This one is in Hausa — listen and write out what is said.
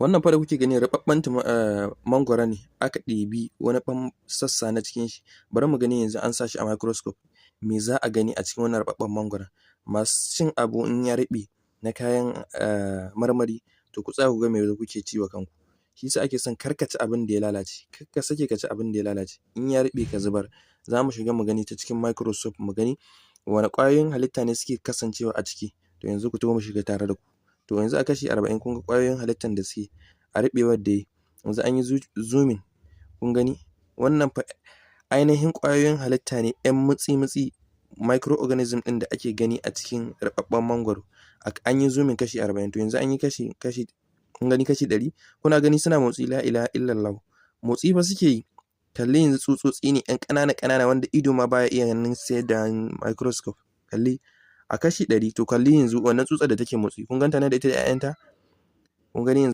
Wannan fa da kuke gani ruɓaɓɓen mangwaro ne aka ɗebi wani sassa na cikin shi. Bari mu gani yanzu an sa shi a microscope me za a gani a cikin wannan ruɓaɓɓen mangwaron. Masu cin abu in ya ruɓe na kayan marmari to ku tsaya ku ga me kuke ci wa kanku. Shi yasa ake son kar ka ci abin da ya lalace, kar ka sake ka ci abin da ya lalace. In ya ruɓe ka zubar. Za mu shiga mu gani ta cikin microscope mu gani wane ƙwayoyin halitta ne suke kasancewa a ciki. To yanzu ku taho mu shiga tare da ku. To yanzu a kashi 40 kun ga ƙwayoyin halittan da suke a ruɓewar da yayi. Yanzu an yi zooming kun gani wannan fa ainihin ƙwayoyin halitta ne 'yan mutsi-mutsi microorganism ɗin da ake gani a cikin ruɓaɓɓen mangwaro. An yi zooming kashi 40 to yanzu an yi kashi kun gani kashi 100 kuna gani suna motsi la ilaha illallah. Motsi fa suke yi. Kalli yanzu tsutsotsi ne 'yan ƙanana wanda ido ma baya iya ganin su sai da microscope. Kalli a kashi 100 to kalli yanzu wannan tsutsar da take motsi kun ganta nan da ita da 'ya'yanta? Kun gani yanzu